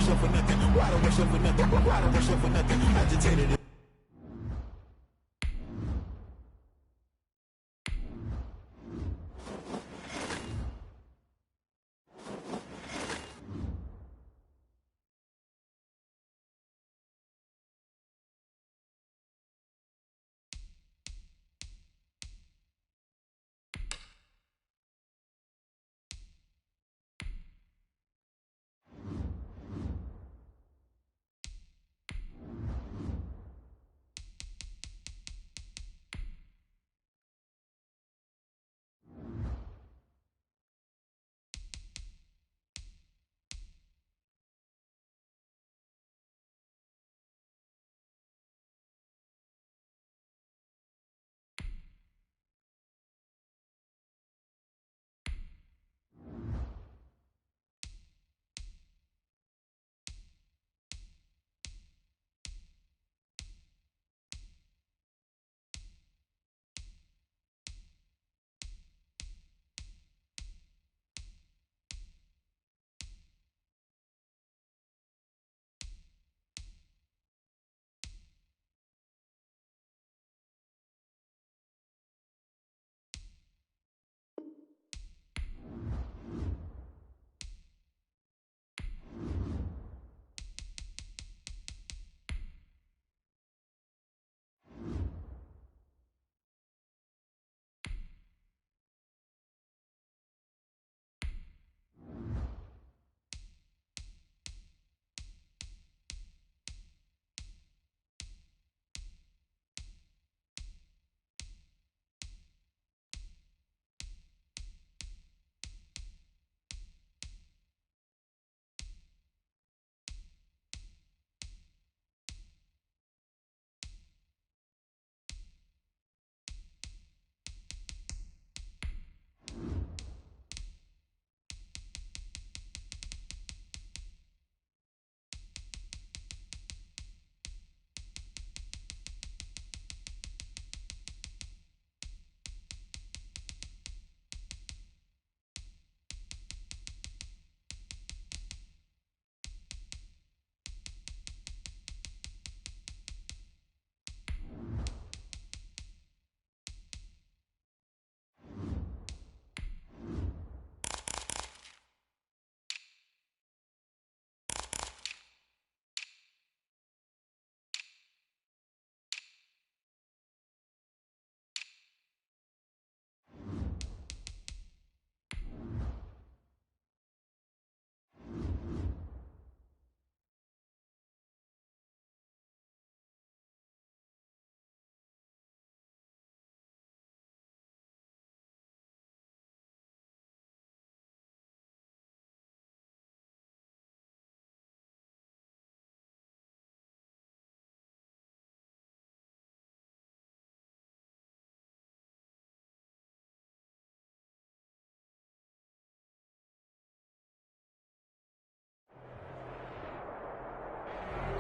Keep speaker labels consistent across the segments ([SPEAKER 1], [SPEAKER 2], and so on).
[SPEAKER 1] rush up for nothing? Why the rush up for nothing? Why the rush up for nothing? Agitated.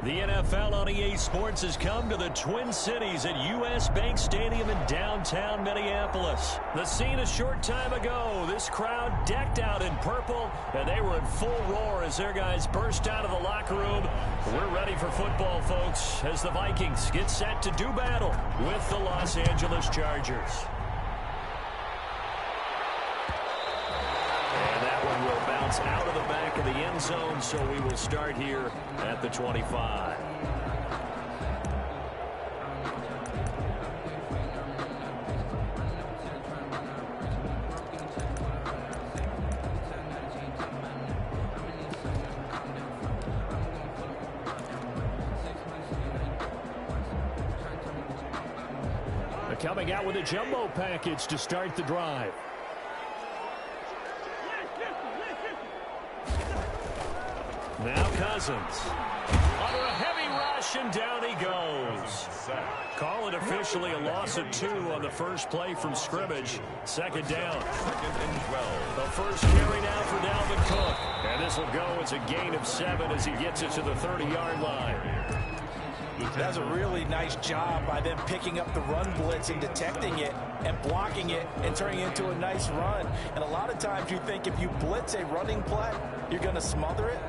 [SPEAKER 2] The NFL on EA Sports has come to the Twin Cities at U.S. Bank Stadium in downtown Minneapolis. The scene a short time ago, this crowd decked out in purple, and they were in full roar as their guys burst out of the locker room. We're ready for football, folks, as the Vikings get set to do battle with the Los Angeles Chargers. And that one will bounce out of the back of the end zone, so we will start here at the 25. Coming out with a jumbo package to start the drive. Now Cousins. Under a heavy rush, and down he goes. Call it officially a loss of 2 on the first play from scrimmage. Second down. The first carry now for Dalvin Cook. And this will go as a gain of 7 as he gets it to the 30-yard line.
[SPEAKER 3] That's a really nice job by them picking up the run blitz and detecting it and blocking it and turning it into a nice run. And a lot of times you think if you blitz a running play, you're going to smother it.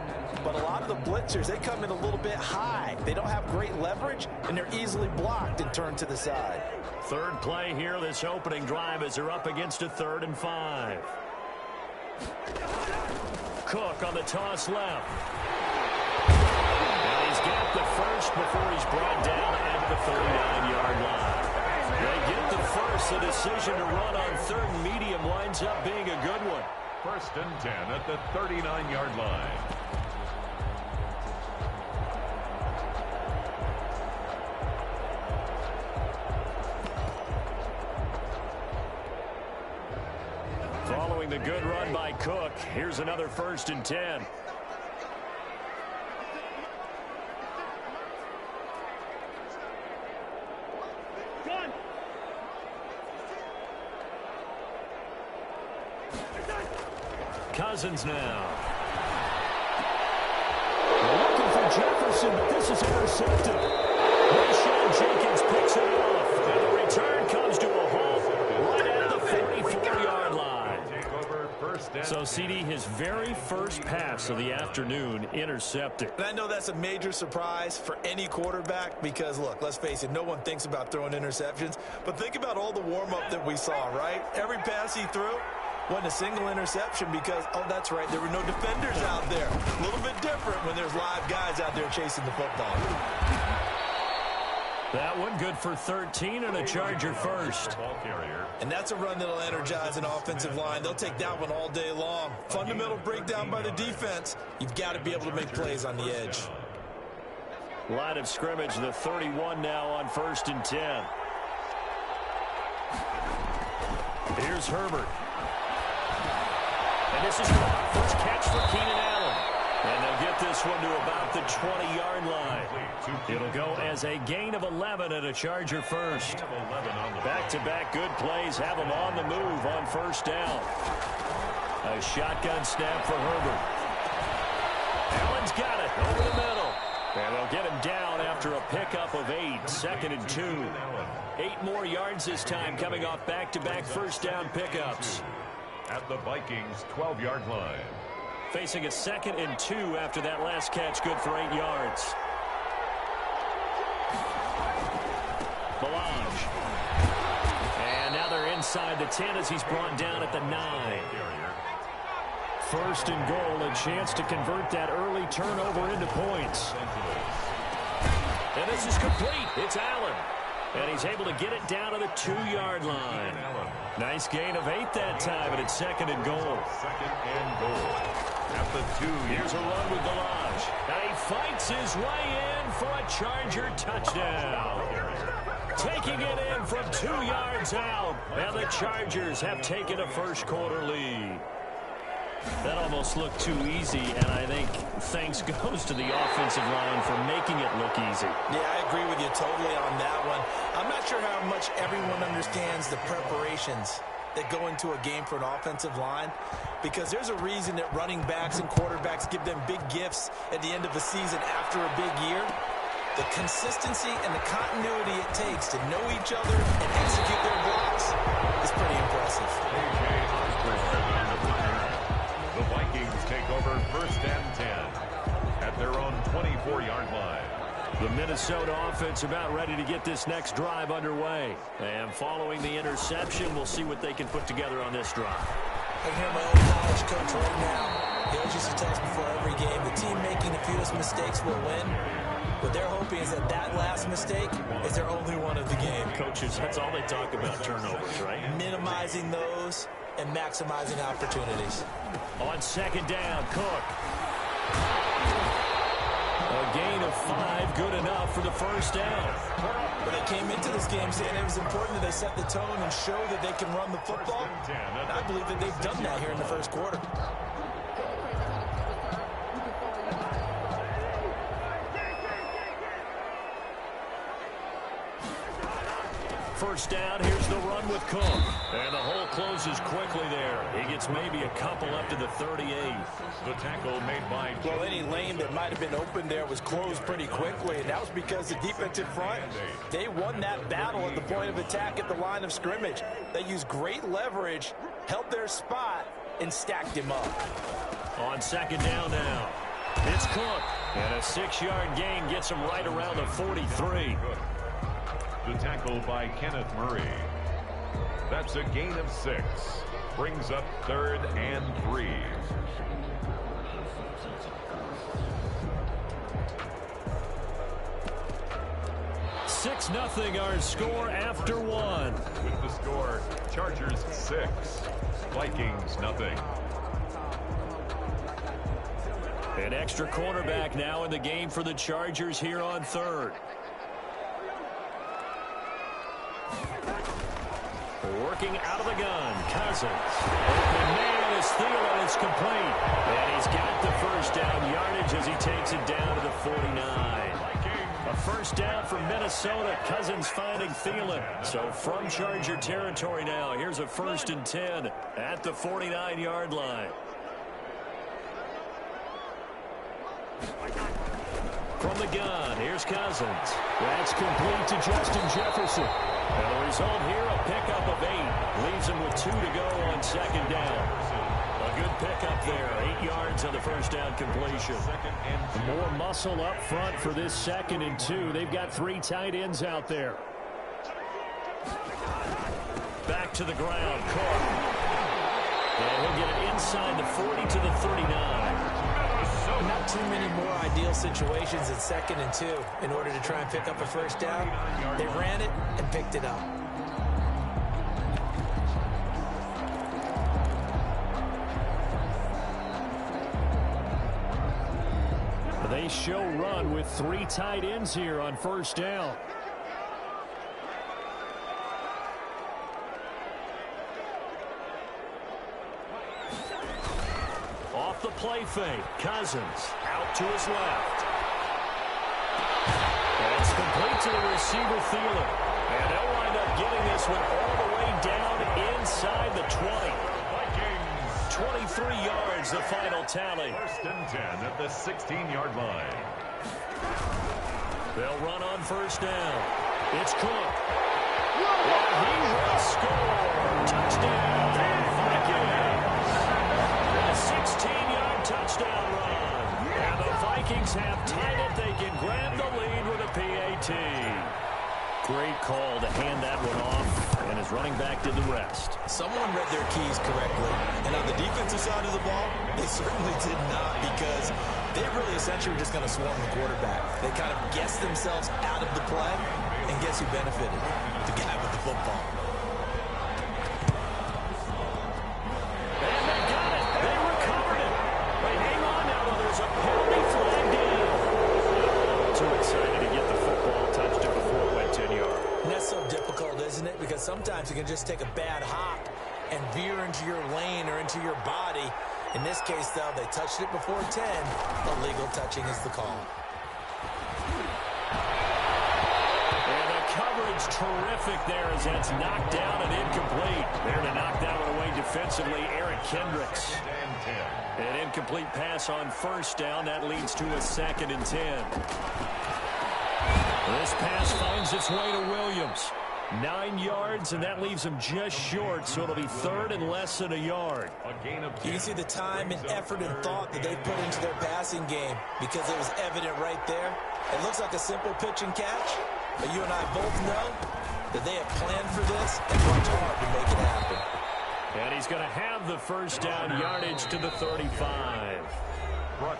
[SPEAKER 3] but a lot of the blitzers, they come in a little bit high. They don't have great leverage, and they're easily blocked and turned to the side.
[SPEAKER 2] Third play here, this opening drive, as they're up against a 3rd and 5. Cook on the toss left. And he's got the first before he's brought down at the 39-yard line. They get the first. The decision to run on 3rd and medium winds up being a good one.
[SPEAKER 4] 1st and 10 at the 39-yard line.
[SPEAKER 2] Following the good run by Cook, here's another 1st and 10. Cousins now. Looking for Jefferson, but this is intercepted. Rashawn Jenkins picks it off. And the return comes to a halt right at the 44-yard line. So, CD, his very first pass of the afternoon intercepted.
[SPEAKER 3] And I know that's a major surprise for any quarterback because, look, let's face it, no one thinks about throwing interceptions. But think about all the warm-up that we saw, right? Every pass he threw wasn't a single interception because, oh, that's right, there were no defenders out there. A little bit different when there's live guys out there chasing the football.
[SPEAKER 2] That one good for 13 and a Charger first.
[SPEAKER 3] And that's a run that'll energize an offensive line. They'll take that one all day long. Fundamental breakdown by the defense. You've got to be able to make plays on the edge.
[SPEAKER 2] Line of scrimmage, the 31 now on 1st and 10. Here's Herbert. And this is caught. First catch for Keenan Allen. And they'll get this one to about the 20-yard line. It'll go as a gain of 11 and a Charger first. Back-to-back good plays have them on the move on 1st down. A shotgun snap for Herbert. Allen's got it over the middle. And they'll get him down after a pickup of 8. 2nd and 2. 8 more yards this time coming off back-to-back first down pickups.
[SPEAKER 4] At the Vikings' 12-yard line.
[SPEAKER 2] Facing a 2nd and 2 after that last catch, good for 8 yards. Melange. And now they're inside the 10 as he's brought down at the 9. 1st and goal, a chance to convert that early turnover into points. And this is complete. It's Allen. And he's able to get it down to the 2-yard line. Nice gain of 8 that time, and it's 2nd and goal.
[SPEAKER 4] 2nd and goal. At the 2.
[SPEAKER 2] Here's a run with Melange. And he fights his way in for a Charger touchdown. Taking it in from 2 yards out. And the Chargers have taken a first-quarter lead. That almost looked too easy, and I think thanks goes to the offensive line for making it look easy.
[SPEAKER 3] Yeah, I agree with you totally on that one. I'm not sure how much everyone understands the preparations that go into a game for an offensive line, because there's a reason that running backs and quarterbacks give them big gifts at the end of the season after a big year. The consistency and the continuity it takes to know each other and execute their blocks is pretty impressive.
[SPEAKER 4] The Vikings take over 1st and 10 at their own 24-yard line.
[SPEAKER 2] The Minnesota offense about ready to get this next drive underway. And following the interception, we'll see what they can put together on this drive.
[SPEAKER 3] I can hear my old college coach right now. He always used to tell us before every game, the team making the fewest mistakes will win. What they're hoping is that that last mistake is their only one of the game.
[SPEAKER 2] Coaches, that's all they talk about, turnovers, right?
[SPEAKER 3] Minimizing those and maximizing opportunities.
[SPEAKER 2] On 2nd down, Cook. A gain of 5, good enough for the first down.
[SPEAKER 3] But they came into this game saying it was important that they set the tone and show that they can run the football. And I believe that they've done that here in the first quarter.
[SPEAKER 2] First down, here's the run with Cook. And the hole closes quickly there. He gets maybe a couple up to the 38.
[SPEAKER 4] The tackle made by...
[SPEAKER 3] Well, any lane that might have been open there was closed pretty quickly, and that was because the defensive front, they won that battle at the point of attack at the line of scrimmage. They used great leverage, held their spot, and stacked him up.
[SPEAKER 2] On 2nd down now. It's Cook. And a 6-yard gain gets him right around the 43.
[SPEAKER 4] The tackle by Kenneth Murray. That's a gain of 6. Brings up 3rd and 3.
[SPEAKER 2] Six 0 our score after 1.
[SPEAKER 4] With the score, Chargers 6, Vikings 0.
[SPEAKER 2] An extra cornerback now in the game for the Chargers here on 3rd. Working out of the gun, Cousins. Open man is Thielen. It's complete. And he's got the first down yardage as he takes it down to the 49. A first down for Minnesota. Cousins finding Thielen. So from Charger territory now, here's a 1st and 10 at the 49-yard line. From the gun, here's Cousins. That's complete to Justin Jefferson. And the result here, a pickup of 8. Leaves him with 2 to go on 2nd down. A good pickup there. 8 yards on the first down completion. More muscle up front for this 2nd and 2. They've got 3 tight ends out there. Back to the ground, Cook. And he'll get it inside the 40 to the 39.
[SPEAKER 3] Not too many more ideal situations in 2nd and 2 in order to try and pick up a first down. They ran it and picked it up.
[SPEAKER 2] They show run with 3 tight ends here on first down. Off the play fake, Cousins out to his left. That's complete to the receiver, Thielen. And they'll wind up getting this one all the way down inside the 20. 23 yards, the final tally.
[SPEAKER 4] 1st and 10 at the 16-yard line.
[SPEAKER 2] They'll run on first down. It's Cook. And he will score. Touchdown, Vikings. A 16-yard touchdown run. And the Vikings have tied it. They can grab the lead with a PAT. Great call to hand that one off, and his running back did the rest.
[SPEAKER 3] Someone read their keys correctly, and on the defensive side of the ball, they certainly did not, because they really essentially were just going to swarm the quarterback. They kind of guessed themselves out of the play, and guess who benefited? The guy with the football.
[SPEAKER 2] And they got it. They recovered it. But hang on now, though. There's a penalty flag down. Too excited to get the football touched it before it went 10 yards.
[SPEAKER 3] And that's so difficult, isn't it? Because sometimes you can just take a bad hop and veer into your lane or into your body. In this case, though, they touched it before 10. Illegal touching is the call.
[SPEAKER 2] And the coverage terrific there as that's knocked down and incomplete. There to knock that one away defensively, Eric Kendricks. An incomplete pass on first down. That leads to a 2nd and 10. This pass finds its way to Williams. 9 yards, and that leaves him just short, so it'll be 3rd and less than a yard.
[SPEAKER 3] You can see the time and effort and thought that they put into their passing game, because it was evident right there. It looks like a simple pitch and catch, but you and I both know that they have planned for this and worked hard to make it happen.
[SPEAKER 2] And he's going to have the first down yardage to the 35.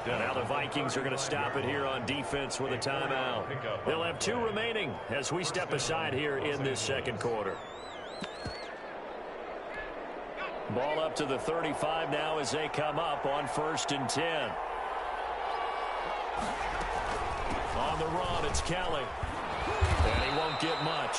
[SPEAKER 2] Now the Vikings are going to stop it here on defense with a timeout. They'll have 2 remaining as we step aside here in this 2nd quarter. Ball up to the 35 now as they come up on 1st and 10. On the run, it's Kelly. And he won't get much.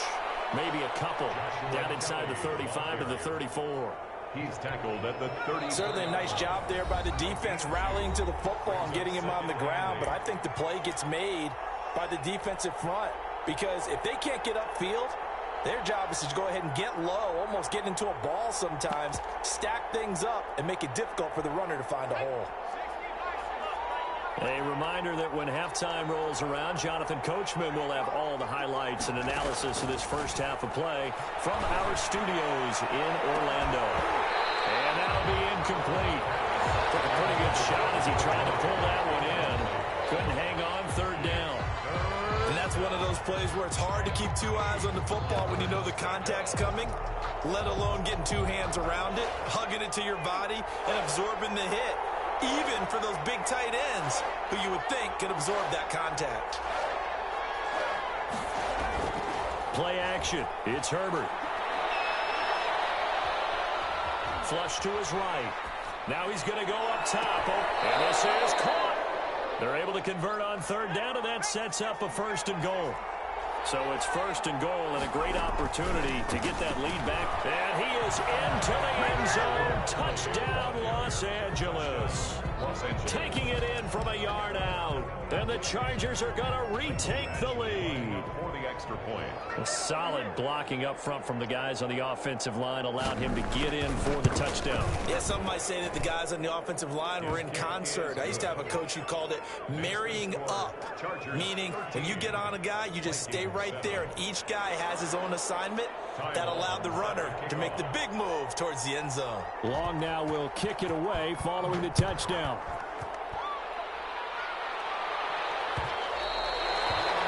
[SPEAKER 2] Maybe a couple. Down inside the 35 to the 34.
[SPEAKER 4] He's tackled at the 30.
[SPEAKER 3] Certainly a nice job there by the defense rallying to the football and getting him on the ground, but I think the play gets made by the defensive front, because if they can't get upfield, their job is to go ahead and get low, almost get into a ball sometimes, stack things up, and make it difficult for the runner to find a hole.
[SPEAKER 2] A reminder that when halftime rolls around, Jonathan Coachman will have all the highlights and analysis of this first half of play from our studios in Orlando. And that'll be incomplete. Took a pretty good shot as he tried to pull that one in.
[SPEAKER 3] plays where it's hard to keep two eyes on the football when you know the contact's coming, let alone getting two hands around it, hugging it to your body, and absorbing the hit, even for those big tight ends who you would think could absorb that contact.
[SPEAKER 2] Play action. It's Herbert. Flush to his right. Now he's going to go up top. And this is caught. They're able to convert on third down, and that sets up a 1st and goal. So it's 1st and goal and a great opportunity to get that lead back. And he is into the end zone. Touchdown, Los Angeles. Taking it in from a yard out. And the Chargers are going to retake the lead.
[SPEAKER 4] For the extra point.
[SPEAKER 2] A solid blocking up front from the guys on the offensive line allowed him to get in for the touchdown.
[SPEAKER 3] Yeah, some might say that the guys on the offensive line were in concert. I used to have a coach who called it marrying up, meaning when you get on a guy, you just stay right there, and each guy has his own assignment. That allowed the runner to make the big move towards the end zone.
[SPEAKER 2] Long now will kick it away following the touchdown.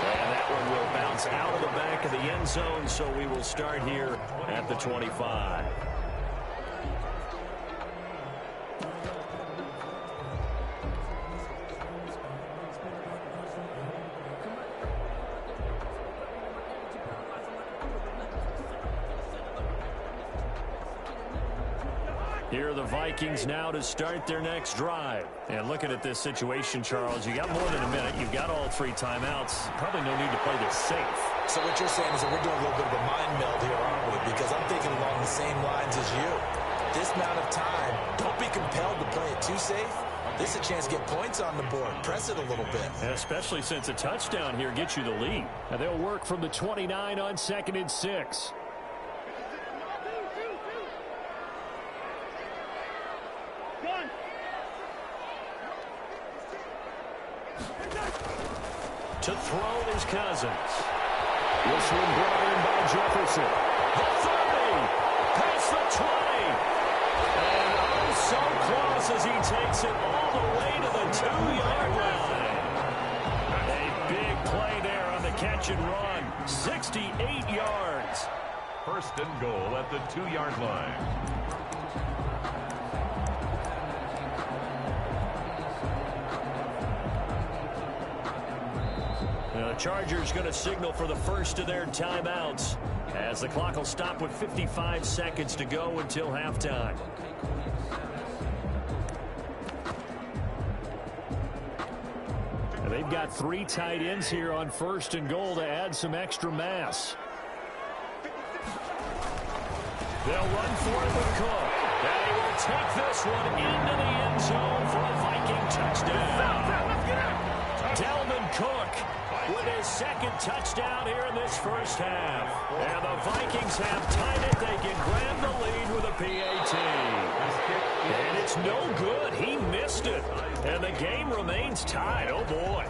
[SPEAKER 2] And that one will bounce out of the back of the end zone, so we will start here at the 25. Here are the Vikings now to start their next drive. And looking at this situation, Charles, you got more than a minute. You've got all 3 timeouts. Probably no need to play this safe.
[SPEAKER 3] So what you're saying is that we're doing a little bit of a mind meld here, aren't we? Because I'm thinking along the same lines as you. This amount of time, don't be compelled to play it too safe. This is a chance to get points on the board. Press it a little bit.
[SPEAKER 2] And especially since a touchdown here gets you the lead. Now they'll work from the 29 on 2nd and 6. To throw is Cousins. This one brought in by Jefferson. The 30. Past the 20. And oh, so close as he takes it all the way to the 2-yard line. A big play there on the catch and run. 68 yards.
[SPEAKER 4] 1st and goal at the 2-yard line.
[SPEAKER 2] The Chargers going to signal for the first of their timeouts as the clock will stop with 55 seconds to go until halftime. And they've got 3 tight ends here on 1st and goal to add some extra mass. They'll run for it with Cook. And he will take this one into the end zone for a Viking touchdown. Dalvin Cook with his 2nd touchdown here in this first half. And the Vikings have tied it. They can grab the lead with a PAT. And it's no good. He missed it. And the game remains tied. Oh, boy.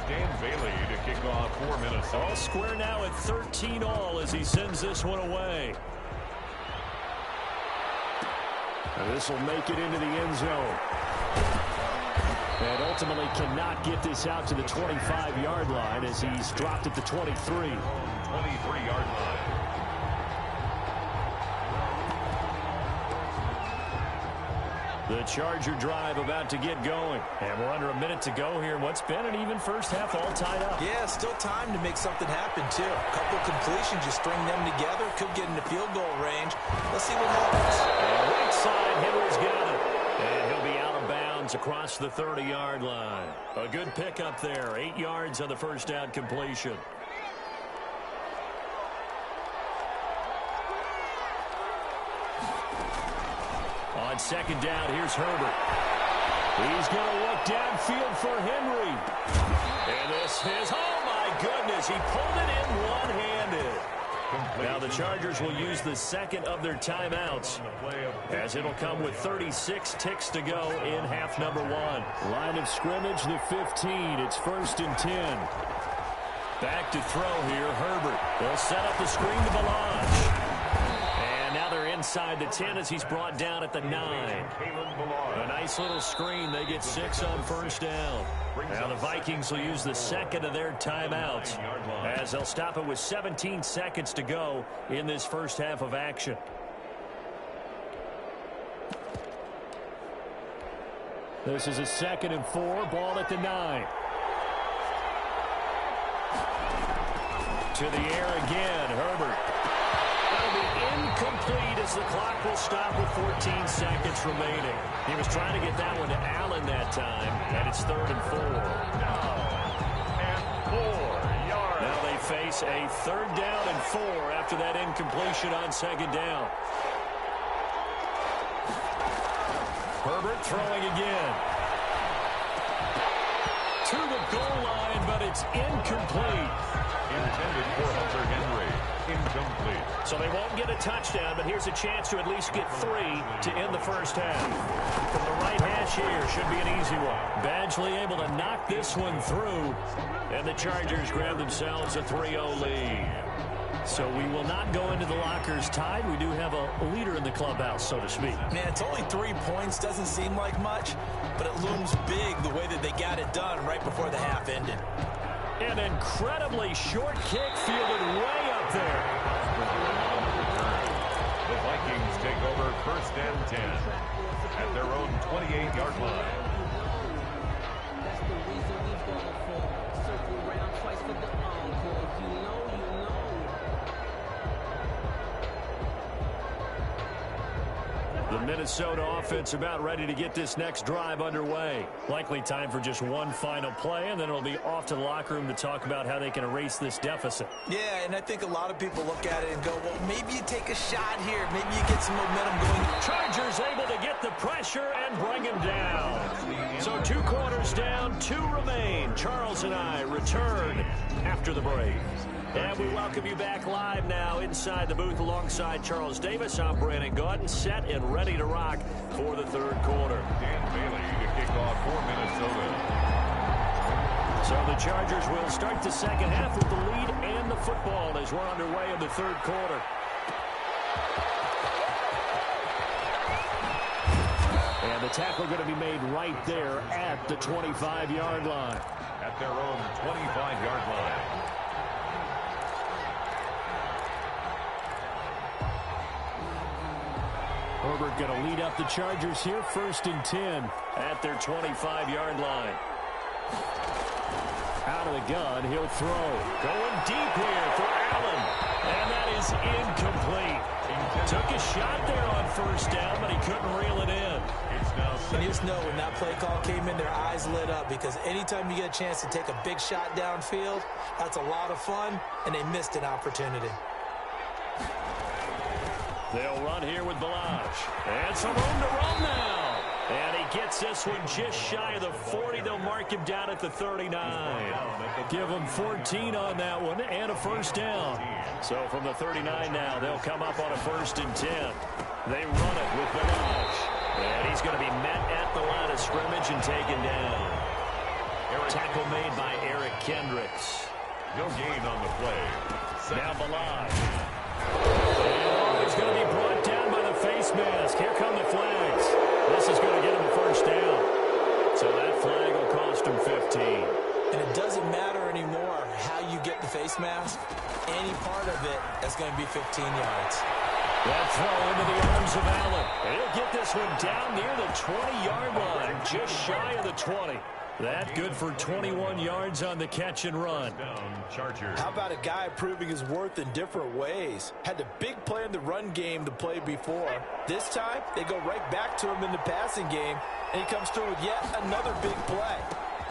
[SPEAKER 4] Dan Bailey to kick off for Minnesota.
[SPEAKER 2] All square now at 13-all as he sends this one away. And this will make it into the end zone. And ultimately cannot get this out to the 25-yard line as he's dropped at the 23.
[SPEAKER 4] 23-yard line.
[SPEAKER 2] The Charger drive about to get going. And we're under a minute to go here in what's been an even first half, all tied up.
[SPEAKER 3] Yeah, still time to make something happen, too. A couple completions, you string them together, could get into field goal range. Let's see what happens.
[SPEAKER 2] And right side, Henry's got it. And he'll be out of bounds across the 30-yard line. A good pickup there. 8 yards on the first down completion. On 2nd down, here's Herbert. He's going to look downfield for Henry. And this is, oh my goodness, he pulled it in one-handed. Now the Chargers will use the 2nd of their timeouts as it'll come with 36 ticks to go in half number 1. Line of scrimmage, the 15. It's 1st and 10. Back to throw here, Herbert. They'll set up the screen to Ballage. And now they're inside the 10 as he's brought down at the 9. A Nice little screen. They get 6 on first down. Now the Vikings will use the second of their timeouts as they'll stop it with 17 seconds to go in this first half of action. This is a 2nd and 4. Ball at the 9. To the air again. Herbert. That'll be incomplete as the clock will stop with 14 seconds remaining. He was trying to get that one to Allen that time, and it's 3rd and 4.
[SPEAKER 4] And 4 yards.
[SPEAKER 2] Now they face a 3rd down and 4 after that incompletion on 2nd down. Herbert throwing again. To the goal line, but it's incomplete.
[SPEAKER 4] Intended for Hunter Henry. Incomplete.
[SPEAKER 2] So they won't get a touchdown, but here's a chance to at least get 3 to end the first half. From the right hash here, should be an easy one. Badgley able to knock this one through, and the Chargers grab themselves a 3-0 lead. So we will not go into the lockers tied. We do have a leader in the clubhouse, so to speak.
[SPEAKER 3] Man, it's only 3 points. Doesn't seem like much, but it looms big the way that they got it done right before the half ended.
[SPEAKER 2] An incredibly short kick fielded way up there.
[SPEAKER 4] The Vikings take over 1st and 10 at their own 28-yard line.
[SPEAKER 5] That's the reason we've got to fall. Circle around twice for the encore. If you know, you know.
[SPEAKER 2] The Minnesota offense about ready to get this next drive underway. Likely time for just one final play, and then it'll be off to the locker room to talk about how they can erase this deficit.
[SPEAKER 3] Yeah, and I think a lot of people look at it and go, well, maybe you take a shot here. Maybe you get some momentum going.
[SPEAKER 2] Chargers able to get the pressure and bring him down. So 2 quarters down, 2 remain. Charles and I return after the break. And we welcome you back live now inside the booth alongside Charles Davis. I'm Brandon Gaudin, set and ready to rock for the 3rd quarter.
[SPEAKER 4] Dan Bailey to kick off for Minnesota.
[SPEAKER 2] So the Chargers will start the second half with the lead and the football as we're underway in the 3rd quarter. And the tackle going to be made right there at the 25-yard line.
[SPEAKER 4] At their own 25-yard line.
[SPEAKER 2] Herbert going to lead up the Chargers here, 1st and 10 at their 25-yard line. Out of the gun, he'll throw. Going deep here for Allen, and that is incomplete. Took a shot there on 1st down, but he couldn't reel it in.
[SPEAKER 3] And you just know when that play call came in, their eyes lit up, because anytime you get a chance to take a big shot downfield, that's a lot of fun, and they missed an opportunity.
[SPEAKER 2] They'll run here with Balazs. And some room to run now. And he gets this one just shy of the 40. They'll mark him down at the 39. Give him 14 on that one and a 1st down. So from the 39 now, they'll come up on a 1st and 10. They run it with Balazs. And he's going to be met at the line of scrimmage and taken down. Tackle made by Eric Kendricks.
[SPEAKER 4] No gain on the play.
[SPEAKER 2] Now Balazs. He's going to be brought down by the face mask. Here come the flags. This is going to get him a 1st down. So that flag will cost him 15.
[SPEAKER 3] And it doesn't matter anymore how you get the face mask. Any part of it, that's going to be 15 yards.
[SPEAKER 2] That throw into the arms of Allen. He'll get this one down near the 20-yard line, just shy of the 20. That good for 21 yards on the catch and run.
[SPEAKER 4] Chargers.
[SPEAKER 3] How about a guy proving his worth in different ways? Had the big play in the run game the play before. This time, they go right back to him in the passing game, and he comes through with yet another big play.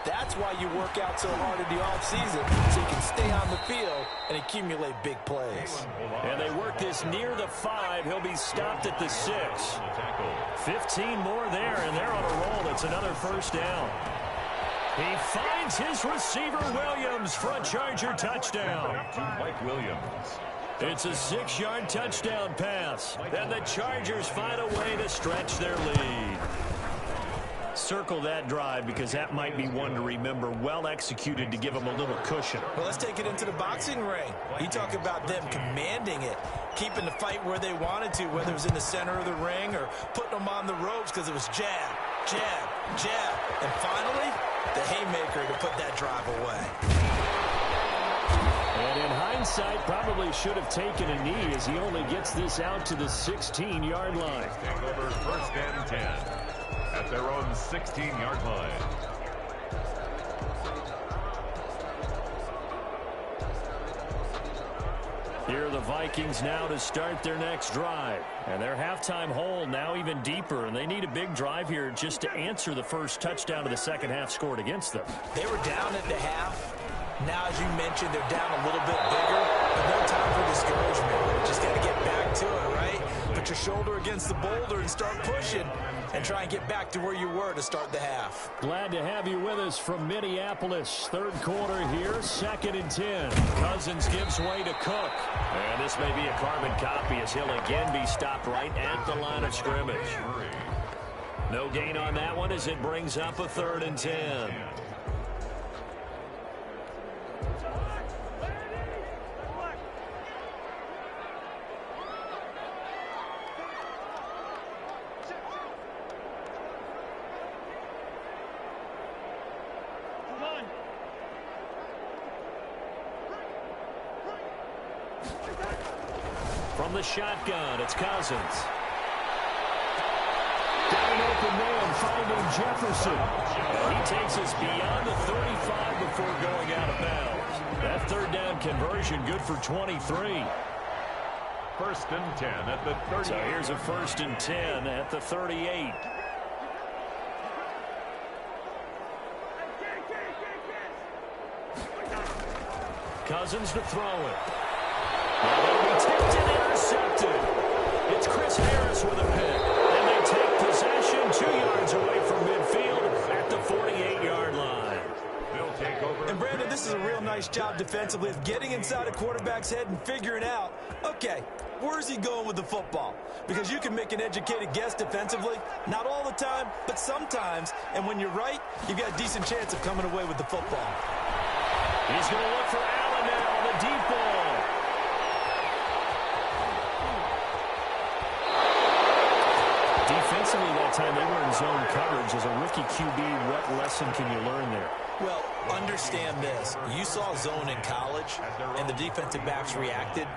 [SPEAKER 3] That's why you work out so hard in the offseason, so you can stay on the field and accumulate big plays.
[SPEAKER 2] And they work this near the 5. He'll be stopped at the 6. 15 more there, and they're on a roll. It's another 1st down. He finds his receiver, Williams, for a Charger touchdown.
[SPEAKER 4] Mike Williams.
[SPEAKER 2] It's a 6-yard touchdown pass. And the Chargers find a way to stretch their lead. Circle that drive because that might be one to remember. Well executed to give them a little cushion.
[SPEAKER 3] Well, let's take it into the boxing ring. You talk about them commanding it, keeping the fight where they wanted to, whether it was in the center of the ring or putting them on the ropes because it was jab, jab, jab, and finally, the haymaker to put that drive away.
[SPEAKER 2] And in hindsight, probably should have taken a knee as he only gets this out to the 16-yard line.
[SPEAKER 4] Take over 1st and 10 at their own 16-yard line.
[SPEAKER 2] Here are the Vikings now to start their next drive. And their halftime hole now even deeper, and they need a big drive here just to answer the first touchdown of the second half scored against them.
[SPEAKER 3] They were down at the half. Now, as you mentioned, they're down a little bit bigger, but no time for discouragement. Just got to get back to it, right? Put your shoulder against the boulder and start pushing and try and get back to where you were to start the half.
[SPEAKER 2] Glad to have you with us from Minneapolis. Third quarter here, 2nd and 10. Cousins gives way to Cook. And this may be a carbon copy as he'll again be stopped right at the line of scrimmage. No gain on that one as it brings up a 3rd and 10. From the shotgun, it's Cousins. Down open man, finding Jefferson. And he takes us beyond the 35 before going out of bounds. That 3rd down conversion good for 23.
[SPEAKER 4] 1st and 10 at the 38.
[SPEAKER 2] So here's a 1st and 10 at the 38. Cousins to throw it. Well, tipped and intercepted. It's Chris Harris with a pick. And they take possession 2 yards away from midfield at the 48-yard line.
[SPEAKER 4] They'll take over.
[SPEAKER 3] And Brandon, this is a real nice job defensively of getting inside a quarterback's head and figuring out, okay, where's he going with the football? Because you can make an educated guess defensively. Not all the time, but sometimes. And when you're right, you've got a decent chance of coming away with the football.
[SPEAKER 2] He's going to look for Allen now, the deep ball. Defensively that time, they were in zone coverage. As a rookie QB, what lesson can you learn there?
[SPEAKER 3] Well, understand this. You saw zone in college, and the defensive backs reacted,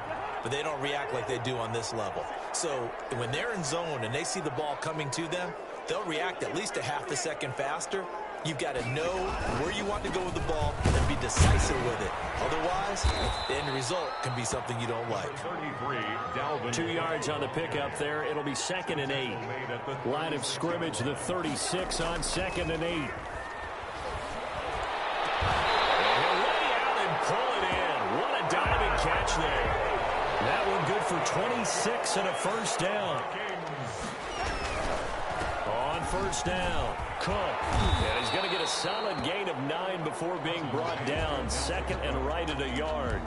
[SPEAKER 3] but they don't react like they do on this level. So when they're in zone and they see the ball coming to them, they'll react at least a half a second faster. You've got to know where you want to go with the ball and be decisive with it. Otherwise, the end result can be something you don't like.
[SPEAKER 4] 33, Dalvin.
[SPEAKER 2] 2 yards on the pickup there. It'll be 2nd and 8. Line of scrimmage, the 36 on 2nd and 8. And he'll lay out and pull it in. What a diving catch there. That one good for 26 and a 1st down. On 1st down, Cook. And he's going to get a solid gain of 9 before being brought down. 2nd and right at a yard.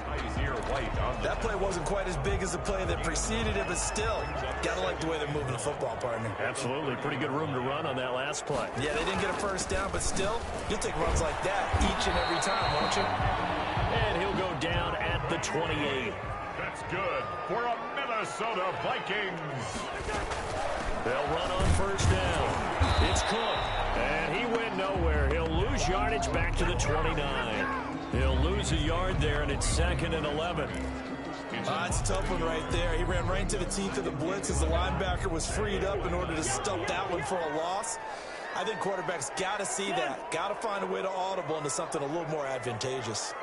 [SPEAKER 3] That play wasn't quite as big as the play that preceded it, but still, got to like the way they're moving the football, partner.
[SPEAKER 2] Absolutely. Pretty good room to run on that last play.
[SPEAKER 3] Yeah, they didn't get a 1st down, but still, you'll take runs like that each and every time, won't you?
[SPEAKER 2] And he'll go down at the 28.
[SPEAKER 4] That's good for a Minnesota Vikings.
[SPEAKER 2] They'll run on 1st down. It's Cook. And he went nowhere. He'll lose yardage back to the 29. He'll lose a yard there, and it's 2nd and 11.
[SPEAKER 3] It's a tough one right there. He ran right into the teeth of the blitz as the linebacker was freed up in order to stop that one for a loss. I think quarterbacks got to see that. Got to find a way to audible into something a little more advantageous.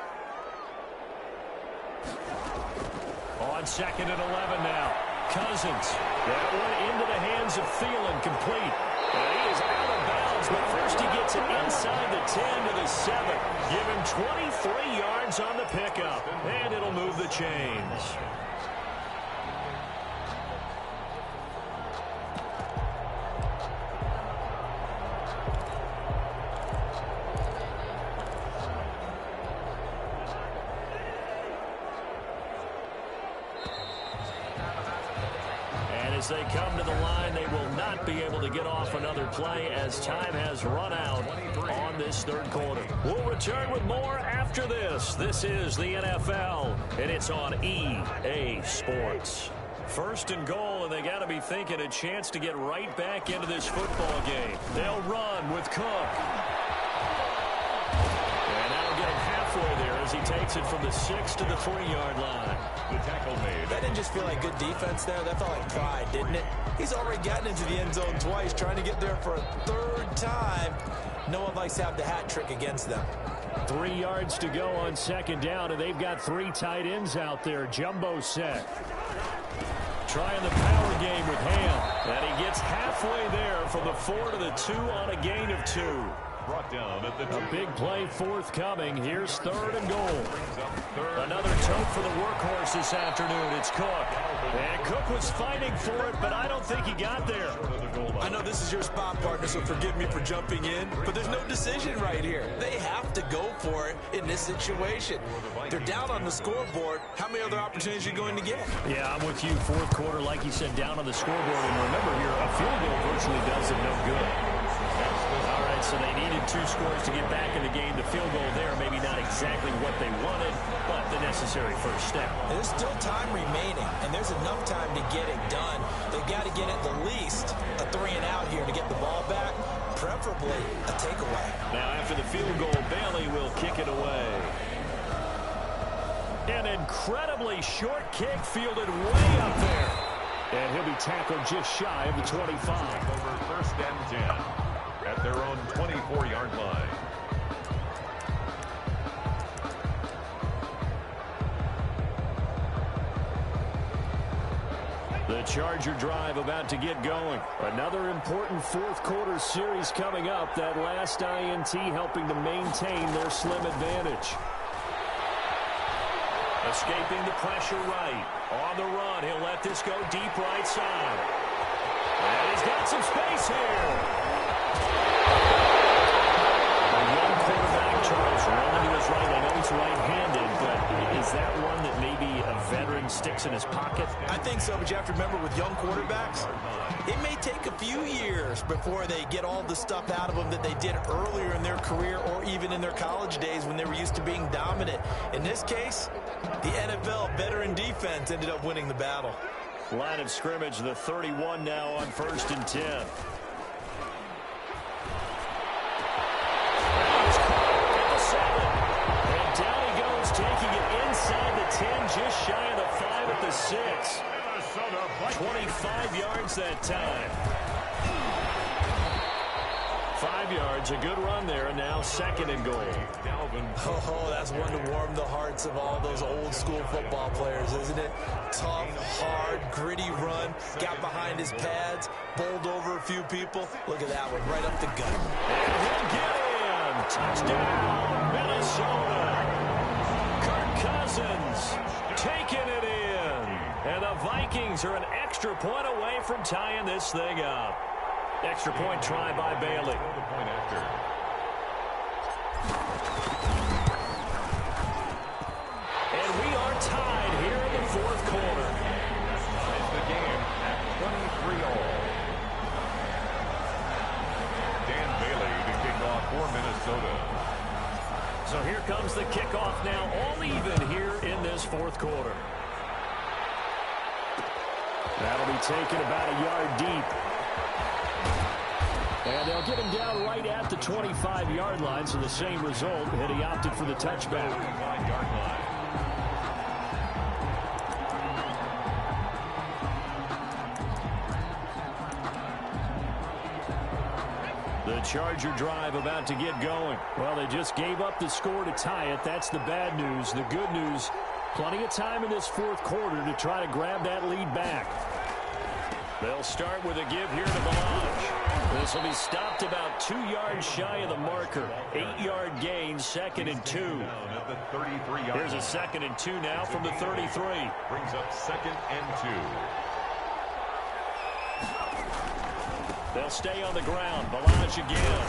[SPEAKER 2] On 2nd and 11 now. Cousins. That one into the hands of Thielen, complete. And he is out of bounds, but first he gets it inside the 10 to the 7. Give him 23 yards on the pickup, and it'll move the chains. As they come to the line, they will not be able to get off another play as time has run out on this 3rd quarter. We'll return with more after this. This is the NFL, and it's on EA Sports. 1st and goal, and they got to be thinking a chance to get right back into this football game. They'll run. with Cook. And that'll get him halfway there as he takes it from the 6 to the 3-yard line.
[SPEAKER 4] The tackle made.
[SPEAKER 3] That didn't just feel like good defense there. That felt like pride, didn't it? He's already gotten into the end zone twice, trying to get there for a third time. No one likes to have the hat trick against them.
[SPEAKER 2] 3 yards to go on second down, and they've got 3 tight ends out there. Jumbo set. Trying the power game with Ham. And he gets halfway there from the 4 to the 2 on a gain of 2.
[SPEAKER 4] Brought down at the 2.
[SPEAKER 2] A big play forthcoming. Here's 3rd and goal. Another tote for the workhorse this afternoon. It's Cook. And Cook was fighting for it, but I don't think he got there.
[SPEAKER 3] I know this is your spot, partner, so forgive me for jumping in, but there's no decision right here. They have to go for it in this situation. They're down on the scoreboard. How many other opportunities are you going to get?
[SPEAKER 2] Yeah, I'm with you. 4th quarter, like you said, down on the scoreboard. And remember here, a field goal virtually does them no good. All right, so they needed 2 scores to get back in the game. The field goal there, maybe not exactly what they wanted, but the necessary first step.
[SPEAKER 3] And there's still time remaining, and there's enough time to get it done. They've got to get at the least a 3-and-out here to get the ball back, preferably a takeaway.
[SPEAKER 2] Now, after the field goal, Bailey will kick it away. An incredibly short kick fielded way up there. And he'll be tackled just shy of the 25.
[SPEAKER 4] Over 1st and 10 at their own 24-yard line.
[SPEAKER 2] The Charger drive about to get going. Another important 4th quarter series coming up. That last INT helping to maintain their slim advantage. Escaping the pressure right. On the run, he'll let this go deep right side. And he's got some space here. A young quarterback, Charles, rolling to his right. I know he's right-handed, but is that one that maybe a veteran sticks in his pocket?
[SPEAKER 3] I think so, but you have to remember with young quarterbacks, it may take a few years before they get all the stuff out of them that they did earlier in their career or even in their college days when they were used to being dominant. In this case, the NFL veteran defense ended up winning the battle.
[SPEAKER 2] Line of scrimmage, the 31 now on 1st and 10. And down he goes, taking it inside the 10, just shy of the 5 at the 6. 25 yards that time. 5 yards, a good run there, and now 2nd and goal.
[SPEAKER 3] Oh, that's one to warm the hearts of all those old school football players, isn't it? Tough, hard, gritty run, got behind his pads, bowled over a few people. Look at that one, right up the gut.
[SPEAKER 2] And he'll get in. Touchdown, Minnesota. Kirk Cousins taking it in. And the Vikings are an extra point away from tying this thing up. Extra point try by Bailey.
[SPEAKER 4] The point after.
[SPEAKER 2] And we are tied here in the 4th quarter.
[SPEAKER 4] Ties the game at 23-all. Dan Bailey to kick off for Minnesota.
[SPEAKER 2] So here comes the kickoff now, all even here in this 4th quarter. That'll be taken about a yard deep. And they'll get him down right at the 25-yard line, so the same result, and he opted for the touchback.
[SPEAKER 4] 5-yard line.
[SPEAKER 2] The Charger drive about to get going. Well, they just gave up the score to tie it. That's the bad news. The good news, plenty of time in this 4th quarter to try to grab that lead back. They'll start with a give here to Balaj. This will be stopped about 2 yards shy of the marker. 8-yard gain, 2nd and 2.
[SPEAKER 4] At the 33-yard
[SPEAKER 2] Here's a 2nd and 2 now from the 33.
[SPEAKER 4] brings up 2nd and 2.
[SPEAKER 2] They'll stay on the ground. Balaj again.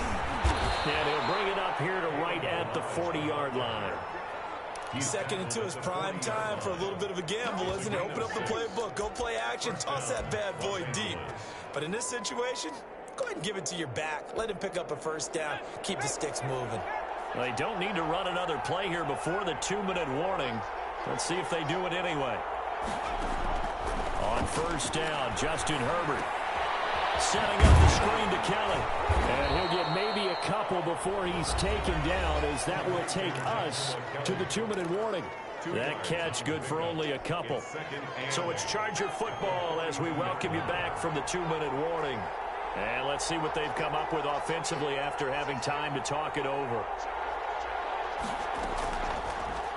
[SPEAKER 2] And he'll bring it up here to right at the 40-yard line.
[SPEAKER 3] 2nd and 2 is prime time for a little bit of a gamble, isn't it? Open up the playbook, go play action, toss that bad boy deep. But in this situation, go ahead and give it to your back. Let him pick up a first down. Keep the sticks moving.
[SPEAKER 2] They don't need to run another play here before the 2-minute warning. Let's see if they do it anyway. On first down, Justin Herbert setting up the screen to Kelly. And he'll get maybe careful before he's taken down, as that will take us to the 2-minute warning. That catch good for only a couple. So it's Charger football as we welcome you back from the 2-minute warning. And let's see what they've come up with offensively after having time to talk it over.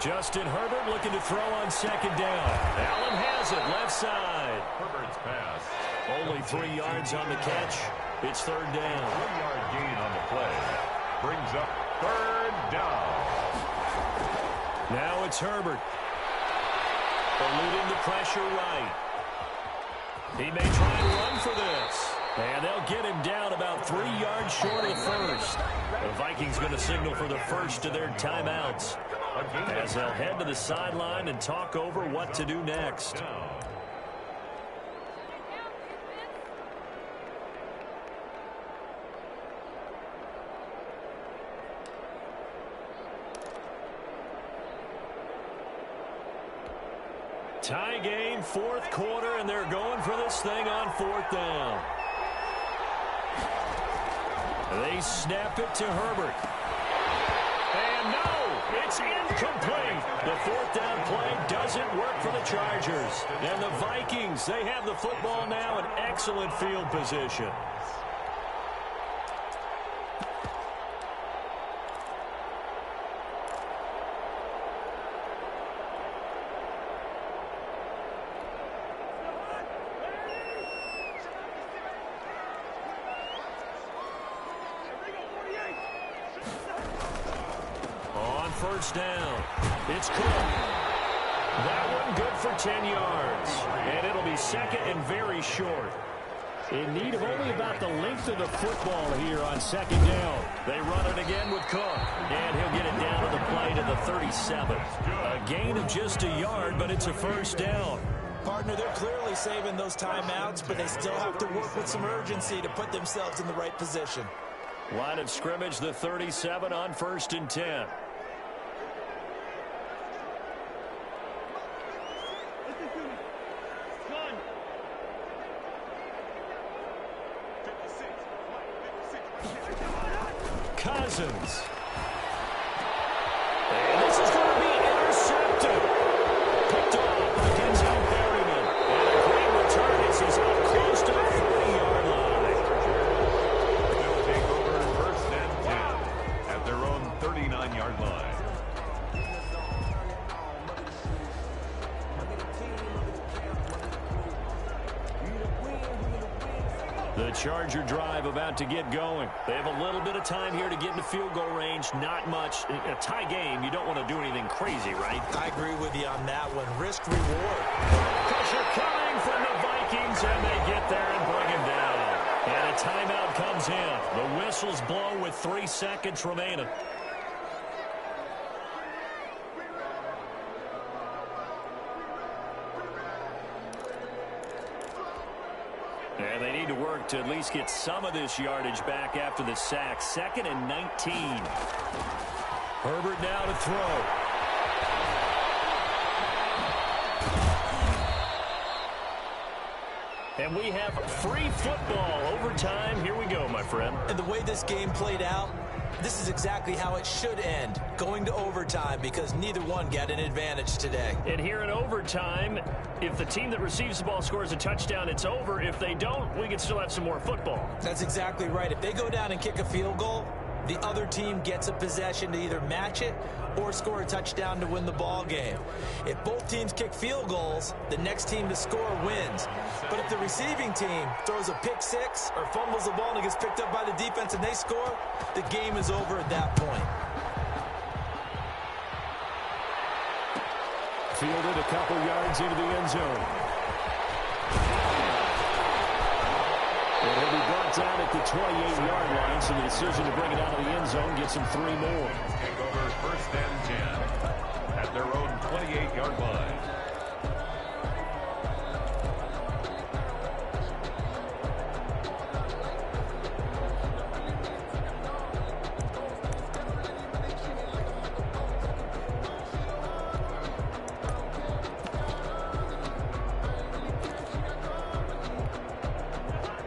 [SPEAKER 2] Justin Herbert looking to throw on second down. Allen has it left side.
[SPEAKER 4] Herbert's pass.
[SPEAKER 2] Only 3 yards on the catch. It's third down.
[SPEAKER 4] 1-yard gain on the play. Brings up third down.
[SPEAKER 2] Now it's Herbert. Eluding the pressure right. He may try and run for this. And they'll get him down about 3 yards short of the first. The Vikings going to signal for the first of their timeouts, as they'll head to the sideline and talk over what to do next. Tie game, fourth quarter, and they're going for this thing on fourth down. They snap it to Herbert. And no, it's incomplete. The fourth down play doesn't work for the Chargers. And the Vikings, they have the football now in excellent field position. First down. It's Cook. That one good for 10 yards. And it'll be second and very short. In need of only about the length of the football here on second down. They run it again with Cook. And he'll get it down to the play to the 37. A gain of just a yard, but it's a first down.
[SPEAKER 3] Partner, they're clearly saving those timeouts, but they still have to work with some urgency to put themselves in the right position.
[SPEAKER 2] Line of scrimmage, the 37 on first and 10. Cousins. And this is going to be intercepted. Picked off by Denzel Berryman. And a great return as he's up close to the 40-yard line.
[SPEAKER 4] They'll take over first and 10 at their own 39-yard line.
[SPEAKER 2] The Charger drive about to get going. They have a little bit of time here to get into field goal range. Not much. A tie game, you don't want to do anything crazy, right?
[SPEAKER 3] I agree with you on that one. Risk reward.
[SPEAKER 2] Pressure coming from the Vikings, and they get there and bring him down. And a timeout comes in. The whistles blow with 3 seconds remaining. And they need to work to at least get some of this yardage back after the sack. 2nd and 19. Herbert now to throw. And we have free football. Overtime. Here we go, my friend.
[SPEAKER 3] And the way this game played out, this is exactly how it should end, going to overtime, because neither one got an advantage today.
[SPEAKER 2] And here in overtime, if the team that receives the ball scores a touchdown, it's over. If they don't, we can still have some more football.
[SPEAKER 3] That's exactly right. If they go down and kick a field goal, the other team gets a possession to either match it or score a touchdown to win the ball game. If both teams kick field goals, the next team to score wins. But if the receiving team throws a pick six or fumbles the ball and it gets picked up by the defense and they score, the game is over at that point.
[SPEAKER 2] Fielded a couple yards into the end zone. And he'll be brought down at the 28-yard line, so the decision to bring it out of the end zone gets him 3 more.
[SPEAKER 4] Take over first and 10 at their own 28-yard line.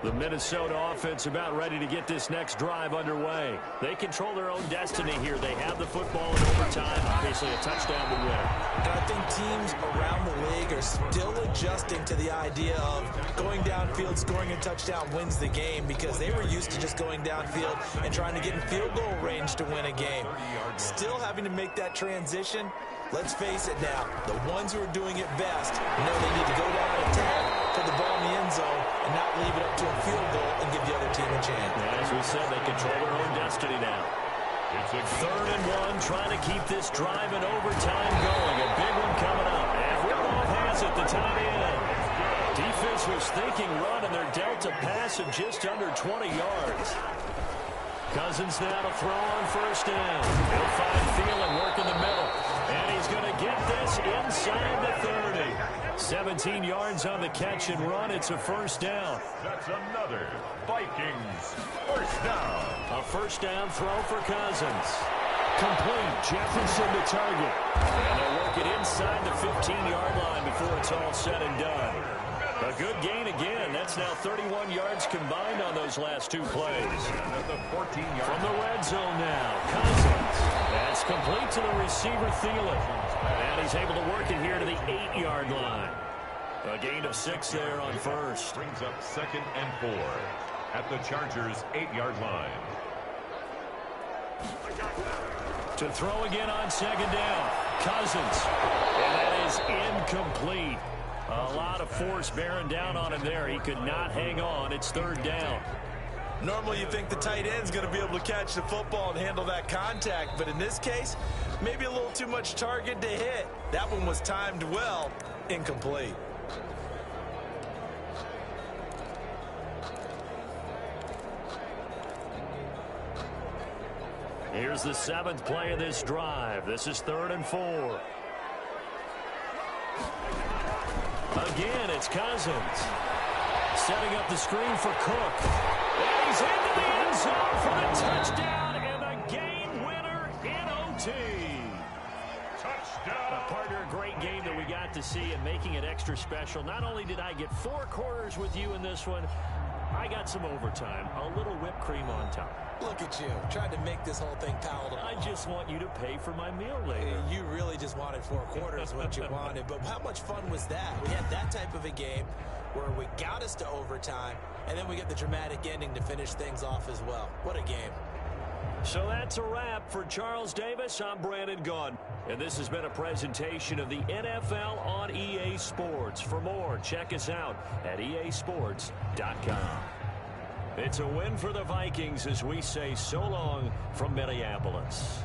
[SPEAKER 2] The Minnesota offense about ready to get this next drive underway. They control their own destiny here. They have the football in overtime. Obviously, a touchdown to win.
[SPEAKER 3] And I think teams around the league are still adjusting to the idea of going downfield, scoring a touchdown wins the game, because they were used to just going downfield and trying to get in field goal range to win a game. Still having to make that transition. Let's face it now, the ones who are doing it best know they need to go down and attack, put the ball in the end zone, and not leave it up to a field goal and give the other team a chance.
[SPEAKER 2] And as we said, they control their own destiny now.
[SPEAKER 4] It's a
[SPEAKER 2] 3rd and 1, trying to keep this drive in overtime going. A big one coming up. And Rudolph has it, the tight end. Defense was thinking run, and they're dealt a pass of just under 20 yards. Cousins now to throw on 1st down. He'll find Thielen working the middle. And he's going to get this inside the 30. 17 yards on the catch and run. It's a 1st down.
[SPEAKER 4] That's another Vikings 1st down.
[SPEAKER 2] A 1st down throw for Cousins. Complete. Jefferson to target. And they'll work it inside the 15-yard line before it's all said and done. A good gain again. That's now 31 yards combined on those last 2 plays.
[SPEAKER 4] At the 14-yard
[SPEAKER 2] From the red zone now, Cousins. That's complete to the receiver, Thielen. And he's able to work it here to the 8-yard line. A gain of 6 there on 1st.
[SPEAKER 4] brings up 2nd and 4 at the Chargers' 8-yard line.
[SPEAKER 2] To throw again on 2nd down, Cousins. And that is incomplete. A lot of force bearing down on him there. He could not hang on. It's 3rd down.
[SPEAKER 3] Normally you think the tight end's going to be able to catch the football and handle that contact, but in this case, maybe a little too much target to hit. That one was timed well, incomplete.
[SPEAKER 2] Here's the 7th play of this drive. This is 3rd and 4. Again, it's Cousins. Setting up the screen for Cook. And he's into the end zone for the touchdown and the game winner in OT.
[SPEAKER 4] Touchdown.
[SPEAKER 2] Partner, a great game that we got to see and making it extra special. Not only did I get 4 quarters with you in this one, I got some overtime, a little whipped cream on top.
[SPEAKER 3] Look at you, trying to make this whole thing palatable.
[SPEAKER 2] I just want you to pay for my meal later.
[SPEAKER 3] You really just wanted 4 quarters, what you wanted. But how much fun was that? We had that type of a game where we got us to overtime, and then we get the dramatic ending to finish things off as well. What a game.
[SPEAKER 2] So that's a wrap for Charles Davis. I'm Brandon Gaudin. And this has been a presentation of the NFL on EA Sports. For more, check us out at easports.com. It's a win for the Vikings as we say so long from Minneapolis.